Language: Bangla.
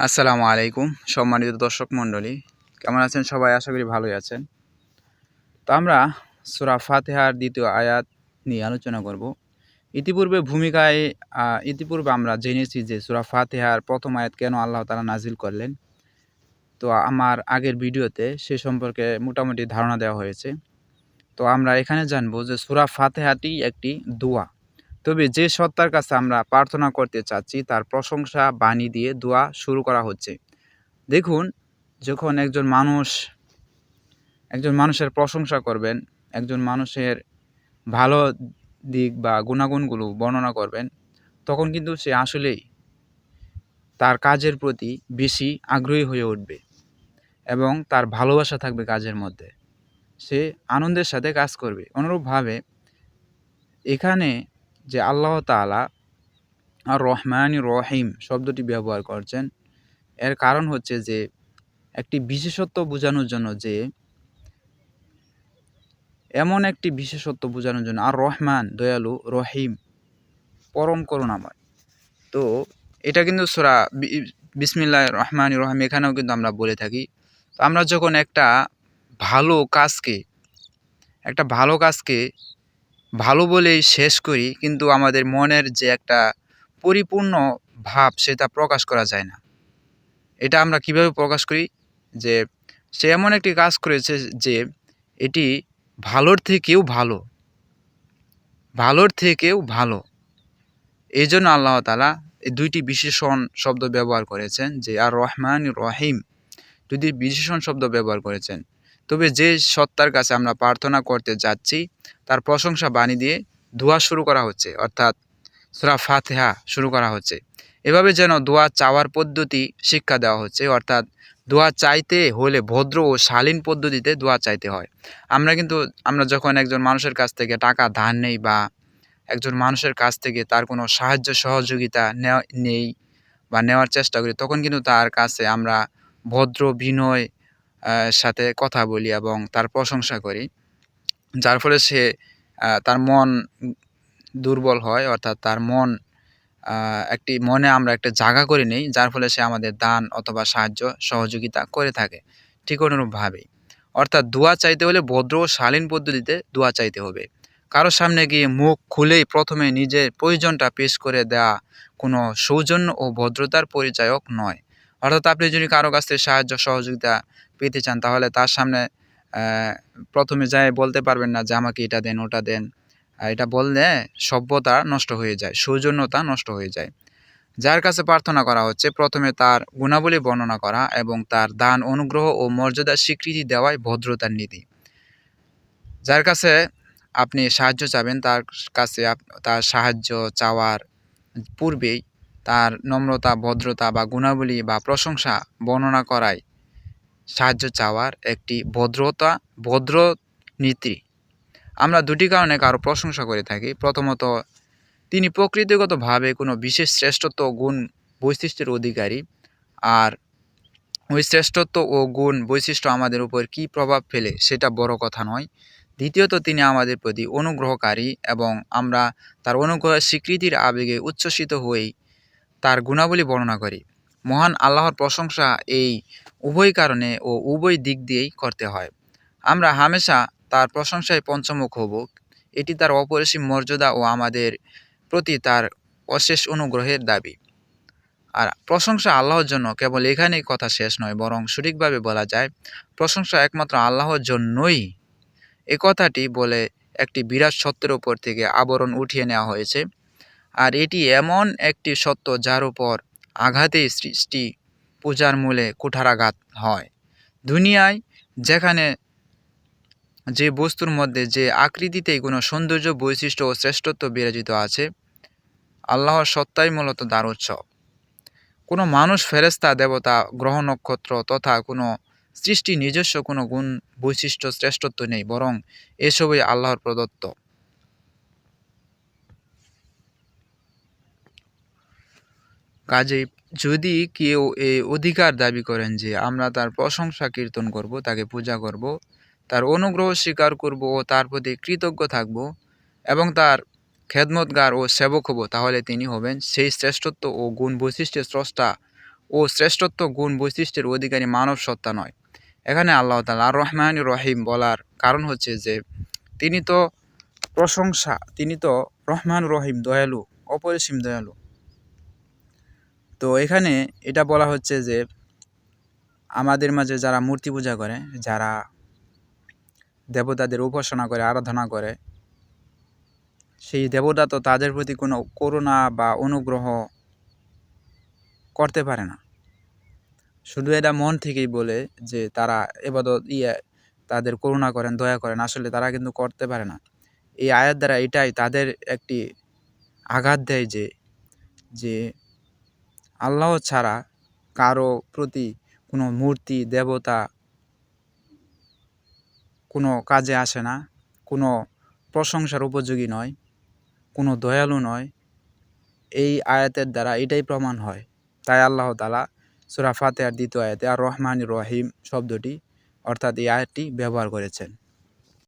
আসসালামু আলাইকুম সম্মানিত দর্শক মণ্ডলী, কেমন আছেন সবাই? আশা করি ভালোই আছেন। তো আমরা সূরা ফাতিহার দ্বিতীয় আয়াত নিয়ে আলোচনা করব। ইতিপূর্বে আমরা জেনেছি যে সূরা ফাতিহার প্রথম আয়াত কেন আল্লাহ তাআলা নাজিল করলেন। তো আমার আগের ভিডিওতে সে সম্পর্কে মোটামুটি ধারণা দেওয়া হয়েছে। তো আমরা এখানে জানব যে সূরা ফাতিহাটি একটি দোয়া। তবে যে সত্তার কাছে আমরা প্রার্থনা করতে চাচ্ছি তার প্রশংসা বাণী দিয়ে দোয়া শুরু করা হচ্ছে। দেখুন, যখন একজন মানুষের প্রশংসা করবেন, একজন মানুষের ভালো দিক বা গুণাগুণগুলো বর্ণনা করবেন, তখন কিন্তু সে আসলেই তার কাজের প্রতি বেশি আগ্রহী হয়ে উঠবে এবং তার ভালোবাসা থাকবে কাজের মধ্যে। সে আনন্দের সাথে কাজ করবে। অনুরূপভাবে এখানে যে আল্লাহ তাআলা আর রহমান রহিম শব্দটি ব্যবহার করছেন, এর কারণ হচ্ছে যে একটি বিশেষত্ব বোঝানোর জন্য, যে এমন একটি বিশেষত্ব বোঝানোর জন্য। আর রহমান দয়ালু, রহিম পরম করুণাময়। তো এটা কিন্তু সূরা বিসমিল্লাহির রহমানির রহিম এখানেও কিন্তু আমরা বলে থাকি। তো আমরা যখন একটা ভালো কাজকে ভালো বলেই শেষ করি, কিন্তু আমাদের মনের যে একটা পরিপূর্ণ ভাব সেটা প্রকাশ করা যায় না। এটা আমরা কিভাবে প্রকাশ করি? যে সে এমন একটি কাজ করেছে যে এটি ভালোর থেকেও ভালো, ভালোর থেকেও ভালো। এই জন্য আল্লাহ তাআলা এই দুইটি বিশেষণ শব্দ ব্যবহার করেছেন, যে আর রহমান রহিম দুটি বিশেষণ শব্দ ব্যবহার করেছেন। তবে যে সত্তার কাছে আমরা প্রার্থনা করতে যাচ্ছি তার প্রশংসা বাণী দিয়ে দোয়া শুরু করা হচ্ছে, অর্থাৎ সূরা ফাতিহা শুরু করা হচ্ছে। এভাবে যেন দোয়া চাওয়ার পদ্ধতি শিক্ষা দেওয়া হচ্ছে, অর্থাৎ দোয়া চাইতে হলে ভদ্র ও শালীন পদ্ধতিতে দোয়া চাইতে হয়। আমরা যখন একজন মানুষের কাছ থেকে টাকা ধার নেই বা একজন মানুষের কাছ থেকে তার কোনো সাহায্য সহযোগিতা নেই বা নেওয়ার চেষ্টা করি, তখন কিন্তু তার কাছে আমরা ভদ্র বিনয় সাথে কথা বলি এবং তার প্রশংসা করি, যার ফলে তার মন দুর্বল হয়, অর্থাৎ তার মনে আমরা একটা জায়গা করে নেই, যার ফলে সে আমাদের দান অথবা সাহায্য সহযোগিতা করে থাকে। ঠিক অনুরূপভাবেই অর্থাৎ দোয়া চাইতে হলে ভদ্র ও শালীন পদ্ধতিতে দোয়া চাইতে হবে। কারোর সামনে গিয়ে মুখ খুলেই প্রথমে নিজের প্রয়োজনটা পেশ করে দেওয়া কোনো সৌজন্য ও ভদ্রতার পরিচায়ক নয়। অর্থাৎ আপনি যদি কারো কাছ থেকে সাহায্য সহযোগিতা পেতে চান, তাহলে তার সামনে প্রথমে যায় বলতে পারবেন না যে আমাকে এটা দেন, ওটা দেন। এটা বললে সভ্যতা নষ্ট হয়ে যায়, সৌজন্যতা নষ্ট হয়ে যায়। যার কাছে প্রার্থনা করা হচ্ছে প্রথমে তার গুণাবলী বর্ণনা করা এবং তার দান, অনুগ্রহ ও মর্যাদার স্বীকৃতি দেওয়াই ভদ্রতার নীতি। যার কাছে আপনি সাহায্য চাবেন তার কাছে তার সাহায্য চাওয়ার পূর্বেই তার নম্রতা, ভদ্রতা বা গুণাবলী বা প্রশংসা বর্ণনা করাই সাহায্য চাওয়ার একটি ভদ্র নীতি। আমরা দুটি কারণে কারো প্রশংসা করে থাকি। প্রথমত, তিনি প্রকৃতিগতভাবে কোনো বিশেষ শ্রেষ্ঠত্ব ও গুণ বৈশিষ্ট্যের অধিকারী, আর ওই শ্রেষ্ঠত্ব ও গুণ বৈশিষ্ট্য আমাদের উপর কী প্রভাব ফেলে সেটা বড় কথা নয়। দ্বিতীয়ত, তিনি আমাদের প্রতি অনুগ্রহকারী এবং আমরা তার অনুগ্রহের স্বীকৃতির আবেগে উচ্ছ্বসিত হয়েই তার গুণাবলী বর্ণনা করি। মহান আল্লাহর প্রশংসা এই উভয় কারণে ও উভয় দিক দিয়েই করতে হয়। আমরা হামেশা তার প্রশংসায় পঞ্চমুখ হব। এটি তার অপরিসীম মর্যাদা ও আমাদের প্রতি তার অশেষ অনুগ্রহের দাবি। আর প্রশংসা আল্লাহর জন্য, কেবল এখানেই কথা শেষ নয়, বরং সঠিকভাবে বলা যায় প্রশংসা একমাত্র আল্লাহর জন্যই। এ কথাটি বলে একটি বিরাট সত্যের উপর থেকে আবরণ উঠিয়ে নেওয়া হয়েছে। আর এটি এমন একটি সত্য যার উপর আঘাতেই সৃষ্টি পূজার মূলে কুঠারাঘাত হয়। দুনিয়ায় যেখানে যে বস্তুর মধ্যে যে আকৃতিতেই কোনো সৌন্দর্য, বৈশিষ্ট্য ও শ্রেষ্ঠত্ব বিরাজিত আছে, আল্লাহর সত্তাই মূলত তার উৎস। কোনো মানুষ, ফেরেশতা, দেবতা, গ্রহ, নক্ষত্র তথা কোনো সৃষ্টি নিজস্ব কোনো গুণ, বৈশিষ্ট্য, শ্রেষ্ঠত্ব নেই, বরং এসবই আল্লাহর প্রদত্ত। কাজেই যদি কেউ এই অধিকার দাবি করেন যে আমরা তার প্রশংসা কীর্তন করব, তাকে পূজা করব, তার অনুগ্রহ স্বীকার করব ও তার প্রতি কৃতজ্ঞ থাকব এবং তার খেদমতগার ও সেবক হব, তাহলে তিনি হবেন সেই শ্রেষ্ঠত্ব ও গুণ বৈশিষ্ট্যের স্রষ্টা ও শ্রেষ্ঠত্ব গুণ বৈশিষ্ট্যের অধিকারী মানব সত্তা নয়। এখানে আল্লাহ তাআলা আর রহমান রহিম বলার কারণ হচ্ছে যে তিনি তো রহমান রহিম, দয়ালু, অপরিসীম দয়ালু। তো এখানে এটা বলা হচ্ছে যে আমাদের মাঝে যারা মূর্তি পূজা করে, যারা দেবতাদের উপাসনা করে, আরাধনা করে, সেই দেবতা তো তাদের প্রতি কোনো করুণা বা অনুগ্রহ করতে পারে না। শুধু এটা মন থেকেই বলে যে তারা এবাদত তাদের করুণা করেন, দয়া করেন, আসলে তারা কিন্তু করতে পারে না। এই আয়াত দ্বারা এটাই তাদের একটি আঘাত দেয় যে যে আল্লাহ ছাড়া কারো প্রতি কোনো মূর্তি দেবতা কোনো কাজে আসে না, কোনো প্রশংসার উপযোগী নয়, কোনো দয়ালু নয়। এই আয়াতের দ্বারা এটাই প্রমাণ হয়। তাই আল্লাহ তাআলা সূরা ফাতিহার ২য় আয়াতে আর রহমানির রহিম শব্দটি অর্থাৎ এই আয়াতটি ব্যবহার করেছেন।